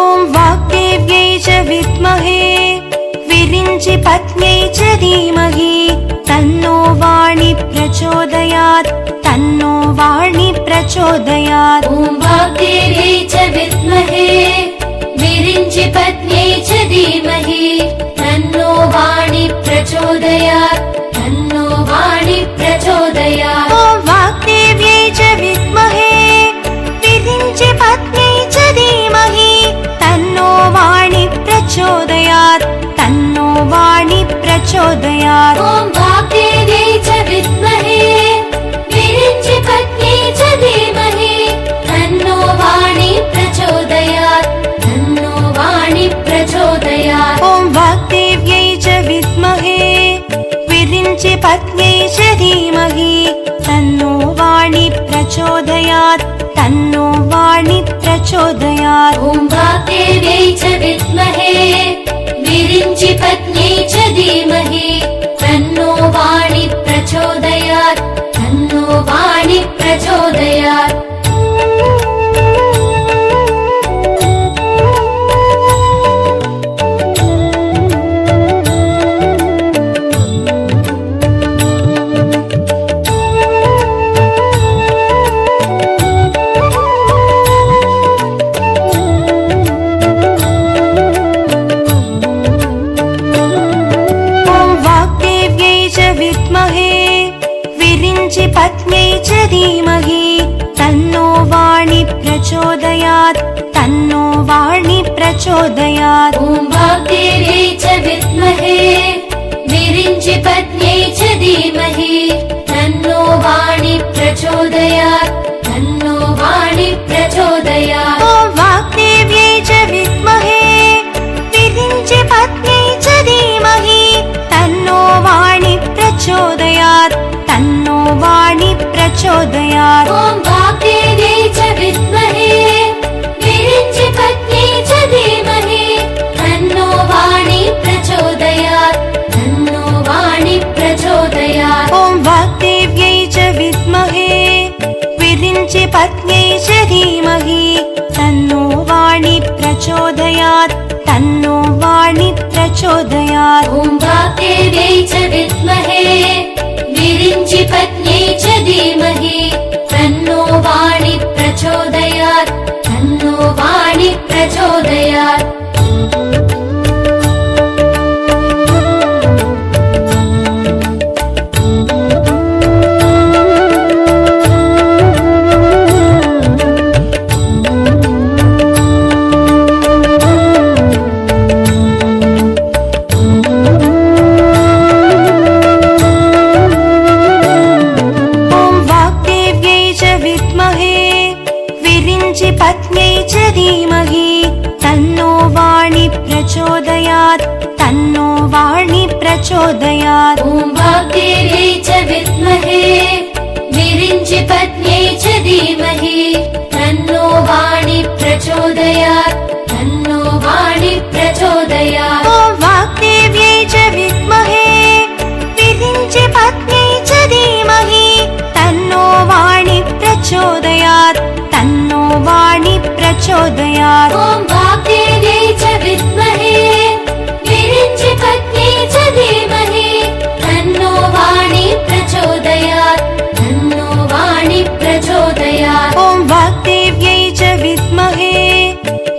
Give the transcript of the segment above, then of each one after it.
ॐ वाग्देव्यै च विद्महे विरिञ्चि पत्न्यै च धीमहि तन्नो वाणी प्रचोदयात् तन्नो वाणी प्रचोदयात्। ॐ वाग्देव्यै च विद्महे विरिञ्चि पत्न्यै च धीमहि तन्नो वाणी प्रचोदयात् तन्नो वाणी प्रचोदयात्। ॐ वाग्देव्यै च विद्महे विरिञ्चि पत्न्यै च धीमहि तन्नो वाणी प्रचोदयात् तन्नो वाणी प्रचोदयात्। ॐ वाग्देव्यै च विद्महे विरिञ्चि पत्न्यै च धीमहि तन्नो वाणी प्रचोदयात् तन्नो वाणी प्रचोदयात्। ॐ वाग्देव्यै च विद्महे विरिञ्चि पत्न्यै च धीमहि तन्नो वाणी प्रचोदयात् तन्नो वाणी प्रचोदयात्। ॐ वाग्देव्यै च विद्महे विरिञ्चि पत्न्यै च धीमहि तन्नो वाणी प्रचोदयात् तन्नो वाणी प्रचोदयात्। पत्न्यै च धीमहि तन्नो वाणी प्रचोदयात् तन्नो वाणी प्रचोदयात्। ॐ वाग्देव्यै च विद्महे विरिञ्चि पत्न्यै च धीमहि तन्नो वाणी प्रचोदयात् तन्नो वाणी प्रचोदयात्। ॐ वाग्देव्यै च विद्महे विरिञ्चि पत्न्यै च धीमहि तन्नो वाणी प्रचोदयात् तन्नो वाणी प्रचोदयात्। ॐ वाग्देव्यै च विद्महे विरिञ्चि पत्न्यै च धीमहि तन्नो वाणी प्रचोदयात् तन्नो वाणी प्रचोदयात्। ॐ वाग्देव्यै च विद्महे विरिञ्चि पत्न्यै च धीमहि तन्नो वाणी प्रचोदयात् तन्नो वाणी प्रचोदयात्। ॐ वाग्देव्यै च विद्महे विरिञ्चि पत्न्यै च धीमहि तन्नो वाणी प्रचोदयात् तन्नो वाणी प्रचोदयात्। पत्न्यै च धीमहि तन्नो वाणी प्रचोदयात् तन्नो वाणी प्रचोदयात्। ॐ वाग्देव्यै च विद्महे विरिञ्चि पत्न्यै च धीमहि तन्नो वाणी प्रचोदयात् तन्नो वाणी प्रचोदयात्। ॐ वाग्देव्यै च विद्महे विरिञ्चि पत्न्यै च धीमहि तन्नो वाणी प्रचोदयात् तन्नो वाणी प्रचोदयात्। ॐ वाग्देव्यै च विद्महे विरिञ्चि पत्न्यै च धीमहि तन्नो वाणी प्रचोदयात् तन्नो वाणी प्रचोदयात्। ॐ वाग्देव्यै च विद्महे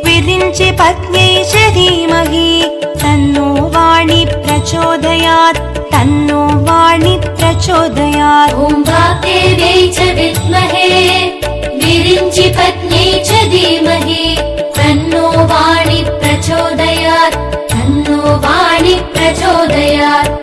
विरिञ्चि पत्न्यै च धीमहि तन्नो वाणी प्रचोदयात् तन्नो वाणी प्रचोदयात्। ॐ वाग्देव्यै च विद्महे विरिञ्चि पत्न्यै च धीमहि तन्नो वाणी प्रचोदयात् तन्नो वाणी प्रचोदयात्।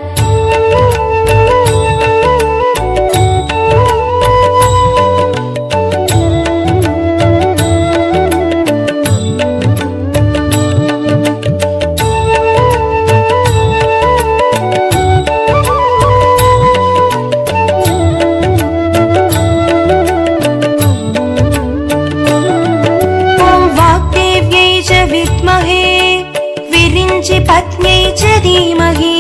पत्न्यै च धीमहि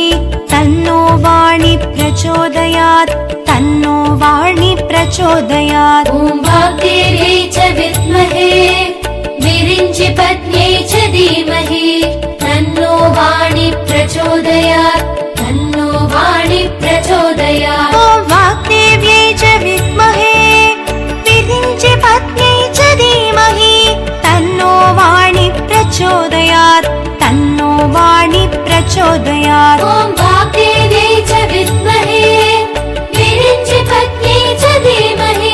तन्नो वाणी प्रचोदयात् तन्नो वाणी प्रचोदयात्। ॐ वाग्देव्यै च विद्महे विरिञ्चि पत्न्यै च प्रचोदयात् ॐ वाग्देव्यै च विद्महे विरिञ्चि पत्न्यै च धीमहि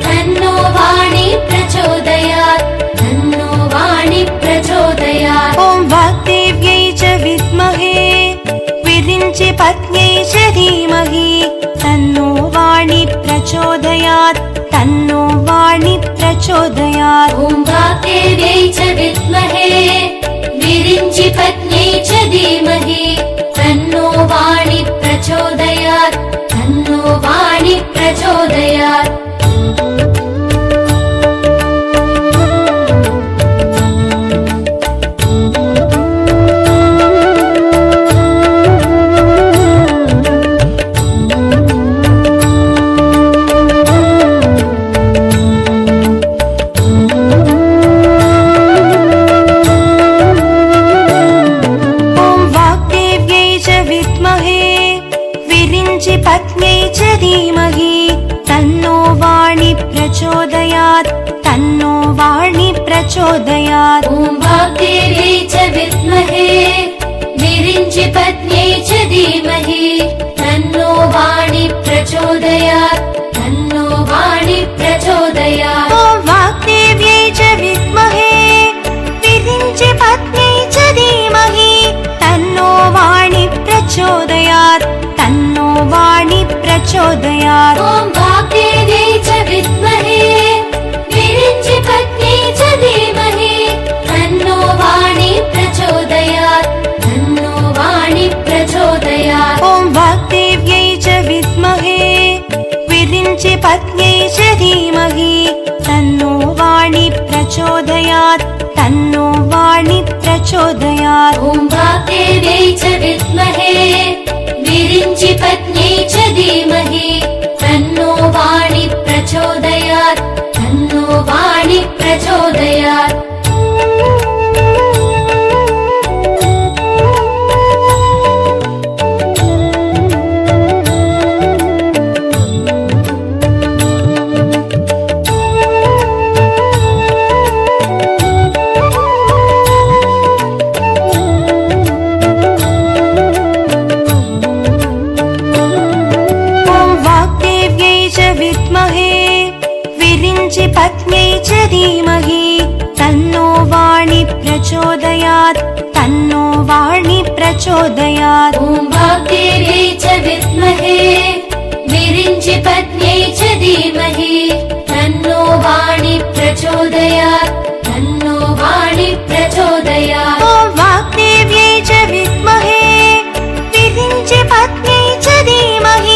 तन्नो वाणी प्रचोदयात् तन्नो वाणी प्रचोदयात् ॐ वाग्देव्यै च विद्महे विरिञ्चि पत्न्यै च धीमहि तन्नो वाणी प्रचोदयात् तन्नो वाणी प्रचोदयात् ॐ वाग्देव्यै च विद्महे विरिञ्चि पत्न्यै च धीमहि तन्नो वाणी प्रचोदयात् तन्नो वाणी प्रचोदयात् पत्न्यै च धीमहि तन्नो वाणी प्रचोदयात् तन्नो वाणी प्रचोदयात् ॐ वाग्देव्यै च विद्महे विरिञ्चि पत्न्यै च धीमहि तन्नो वाणी प्रचोदयात् तन्नो वाणी प्रचोदयात् ॐ वाग्देव्यै च विद्महे विरिञ्चि पत्न्यै च धीमहि तन्नो वाणी प्रचोदयात् तन्नो वाणी प्रचोदयात् ॐ वाग्देव्यै च विद्महे विरिञ्चि पत्न्यै च धीमहि तन्नो वाणी प्रचोदयात् तन्नो वाणी प्रचोदयात् ॐ वाग्देव्यै च विद्महे विरिञ्चि पत्न्यै च धीमहि तन्नो वाणी प्रचोदयात् तन्नो वाणी प्रचोदयात् ॐ वाग्देव्यै च विद्महे विरिञ्चि पत्न्यै च धीमहि तन्नो वाणी प्रचोदयात् तन्नो वाणी प्रचोदयात् पत्न्यै च धीमहि तन्नो वाणी प्रचोदयात् तन्नो वाणी प्रचोदयात् ॐ वाग्देव्यै च विद्महे विरिञ्चि पत्न्यै च धीमहि तन्नो वाणी प्रचोदयात् तन्नो वाणी प्रचोदयात् ॐ वाग्देव्यै च विद्महे विरिञ्चि पत्न्यै च धीमहि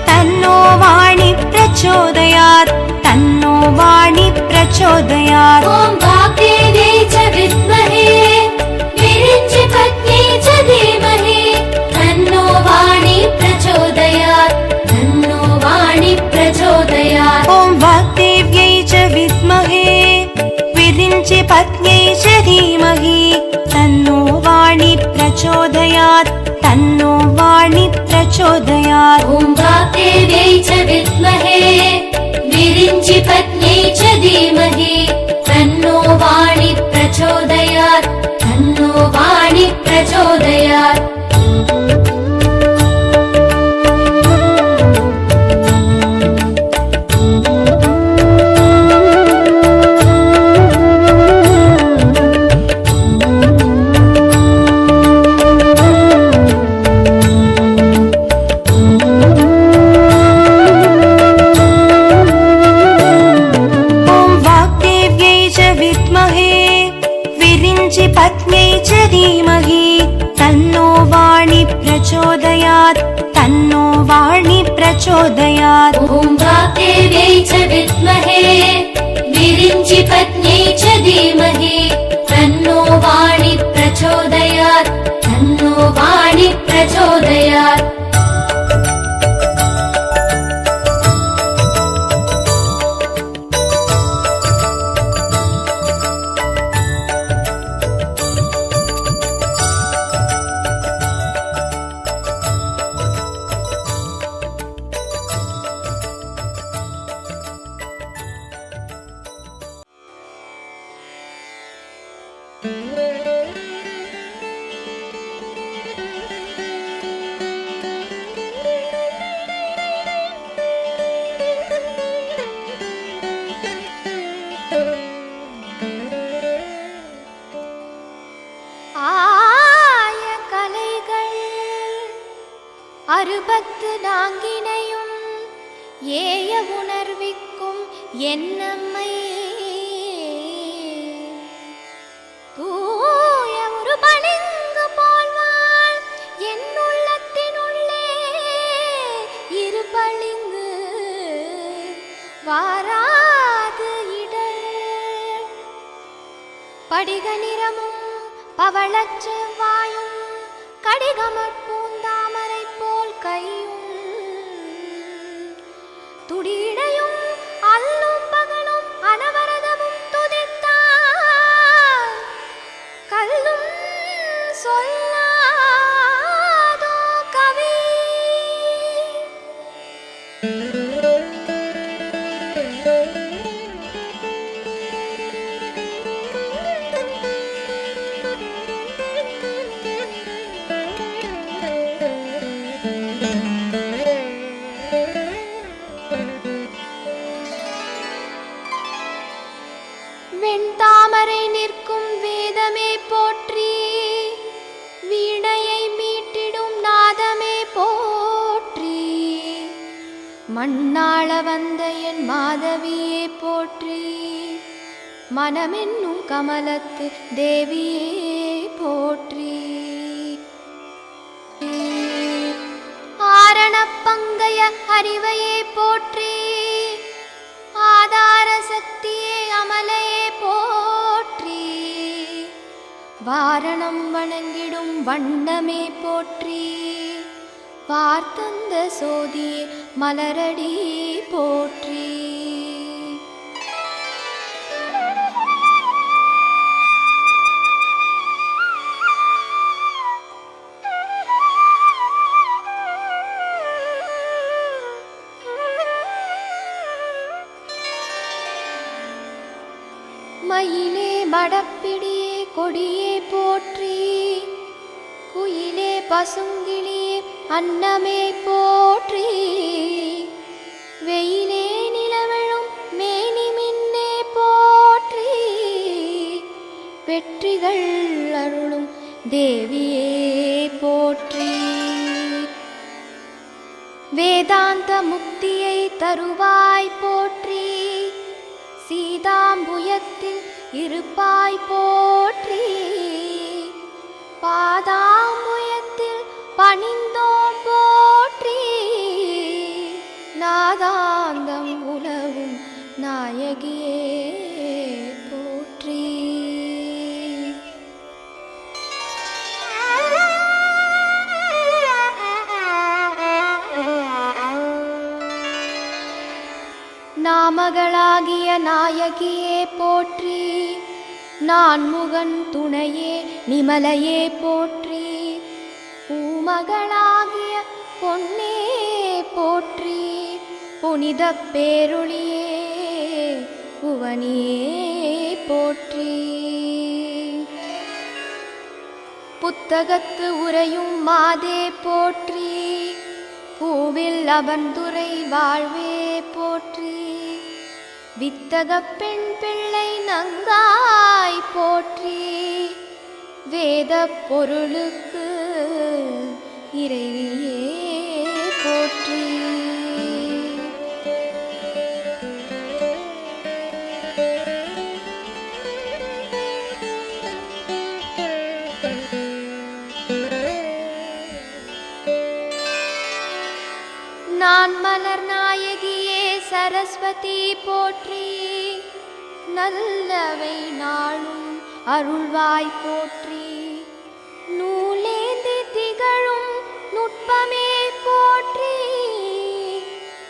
तन्नो वाणी प्रचोदयात् तन्नो वाणी प्रचोदयात् ॐ वाग्देव्यै च विद्महे विरिञ्चि पत्न्यै च धीमहि तन्नो वाणी प्रचोदयात् तन्नो वाणी प्रचोदयात् ॐ वाग्देव्यै च विद्महे विरिञ्चि पत्न्यै च धीमहि तन्नो वाणी प्रचोदयात् तन्नो वाणी प्रचोदयात् ॐ वाग्देव्यै च विद्महे विरिञ्चि पत्न्यै च धीमहि तन्नो वाणी प्रचोदयात् तन्नो वाणी प्रचोदयात् पत्न्यै च धीमहि तन्नो वाणी प्रचोदयात् तन्नो वाणी प्रचोदयात् ॐ वाग्देव्यै च विद्महे विरिञ्चि पत्न्यै च धीमहि तन्नो वाणी प्रचोदयात् तन्नो वाणी प्रचोदयात् என்னம்மை தூய ஒரு பளிங்கு போல்வாள் என் உள்ளத்தினுள்ளே இரு பளிங்கு வாராது இடர் படிக நிறமும் பவளச் செவ்வாயும் கடிகமற் பூந்தாமரை போல் கையும் துடிடையும் அல்லும் பகலும் அனவரதமும் துதித்தார் கல்லும் சொல்லாதோ கவி வெண்தாமரை நிற்கும் வேதமே போற்றி வீணையை மீட்டிடும் நாதமே போற்றி மண்ணாள வந்த என் மாதவியே போற்றி மனமென்னும் கமலத்து தேவியே போற்றி ஆரணப்பங்கைய அறிவையே போற்றி ஆதார சக்தியே அமலையே போற்றி வாரணம் வணங்கிடும் வண்ணமே போற்றி வார்த்தந்த சோதியே மலரடி போற்றி மயிலே மடப்பிடியே கொடியே போற்றி குயிலே பசுங்கிளியே அன்னமே போற்றி வெயிலே நிலவழும் மேனி மின்னே போற்றி வெற்றிகள் அருளும் தேவியே போற்றி வேதாந்த முக்தியை தருவாய் போற்றி சீதாம்புயத்தில் இருப்பாய் போற்றி பாதாம்புயத்தில் பணிந்தோம் போற்றி நாதாந்தம் உலவும் நாயகியே போற்றி நாமகளாகிய நாயகியே போற்றி நான்முகன் துணையே நிமலையே போற்றி பூமகளாகிய பொன்னே போற்றி புனித பேருளியே புவனியே போற்றி புத்தகத்து உரையும் மாதே போற்றி பூவில் அவன்துறை வாழ்வே போற்றி வித்தக பெண் பிள்ளை நங்காய் போற்றி வேத பொருளுக்கு இறைவியே போற்றி நான் மலர் நாயகியே சரஸ்வதி போற்றி நல்லவை நாளும் அருள்வாய் போற்றி நூலேந்தி திகழும் நுட்பமே போற்றி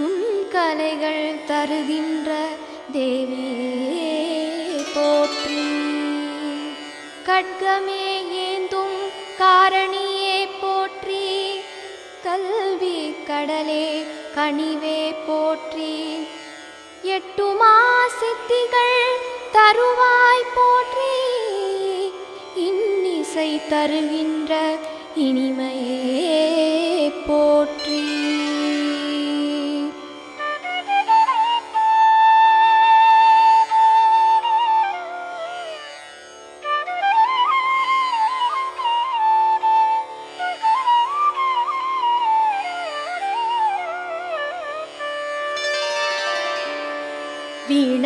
உன் கலைகள் தருகின்ற தேவியே போற்றி கட்கமே ஏந்தும் காரணியே போற்றி கல்வி கடலே கனிவே போற்றி எட்டுமா சித்திகள் தருவாய் போற்றி இன்னிசை தருகின்ற இனிமையே போற்றி வீணை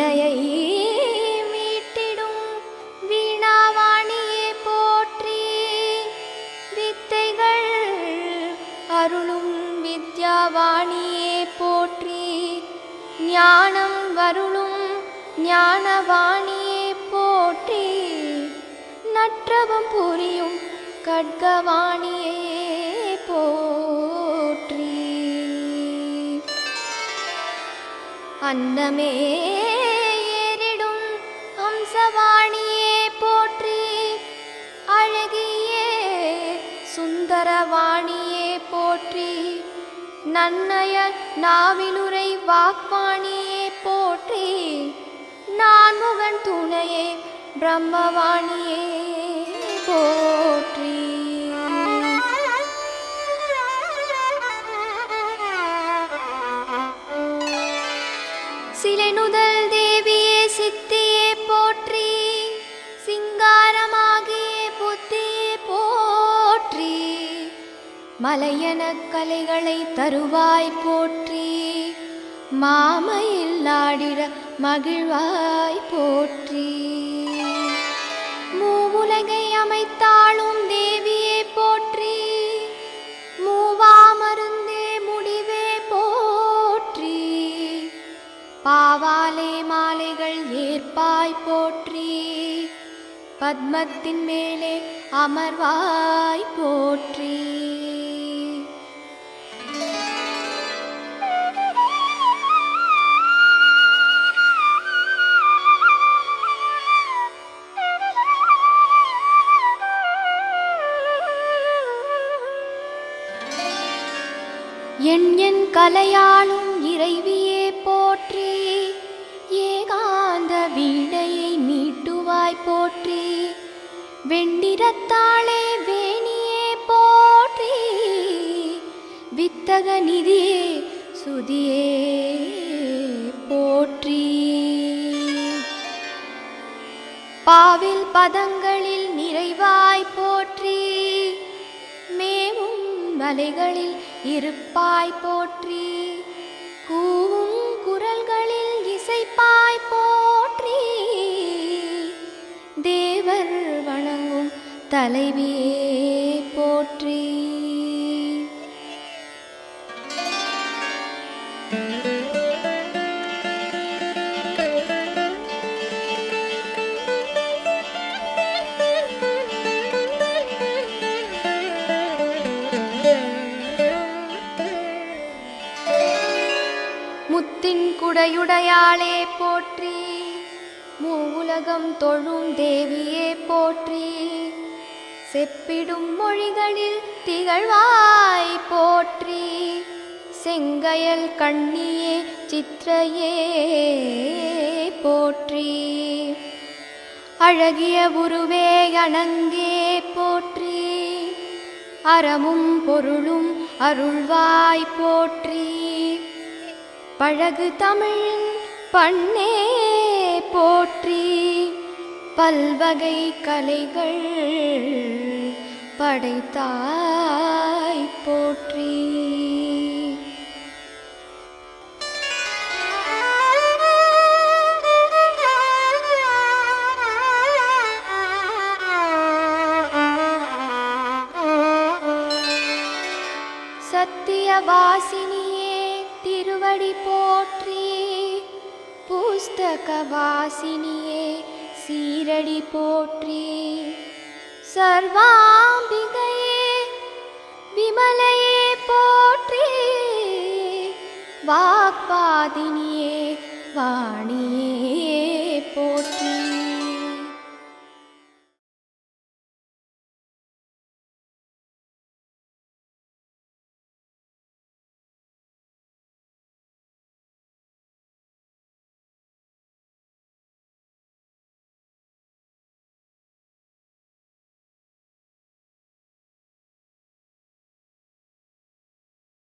புரியும் கட்கவாணியே போற்றி. அன்னமே ஏறிடும் ஹம்சவாணியே போற்றி. அழகியே சுந்தரவாணியே போற்றி. நன்னய நாவிலுரை வாக்வாணியே போற்றி. நான்முகன் துணையே பிரம்மவாணியே போற்றி. சிலைநுதல் தேவியே சித்தியே போற்றி. சிங்காரமாகிய புத்தியே போற்றி. மலையன கலைகளை தருவாய் போற்றி. மாமையில் ஆடிட மகிழ்வாய் போற்றி. மூவுலகை அமைத்தாளும் தேவியே போற்றி. மூவா மருந்தே முடிவே போற்றி. பாவாலே மாலைகள் ஏற்பாய் போற்றி. பத்மத்தின் மேலே அமர்வாய் போற்றி. என் கலையாளும் இறைவியே போற்றி. ஏகாந்த வீணையை மீட்டுவாய் போற்றி. வெண்டிரத்தாளே வேணியே போற்றி. வித்தக நிதியே சுதியே போற்றி. பாவில் பதங்களில் நிறைவாய் போற்றி. மேவும் மலைகளில் இருப்பாய் போற்றி. கூவும் குரல்களில் இசைப்பாய் போற்றி. தேவர் வணங்கும் தலைவியே போற்றி. முத்தின் குடையுடையாளே போற்றி. மூவுலகம் தொழும் தேவியே போற்றி. செப்பிடும் மொழிகளில் திகழ்வாய் போற்றி. செங்கயல் கண்ணியே சிற்றையே போற்றி. அழகிய உருவே அணங்கே போற்றி. அறமும் பொருளும் அருள்வாய் போற்றி. பழகு தமிழின் பண்ணே போற்றி. பல்வகை கலைகள் படைத்தாய் போற்றி. சத்தியவாசினியே திருவடி போற்றி. புஸ்தக வாசினியே சீரடி போற்றி. சர்வாம்பிகையே விமலையே போற்றி. வாக்பாதினியே வாணியே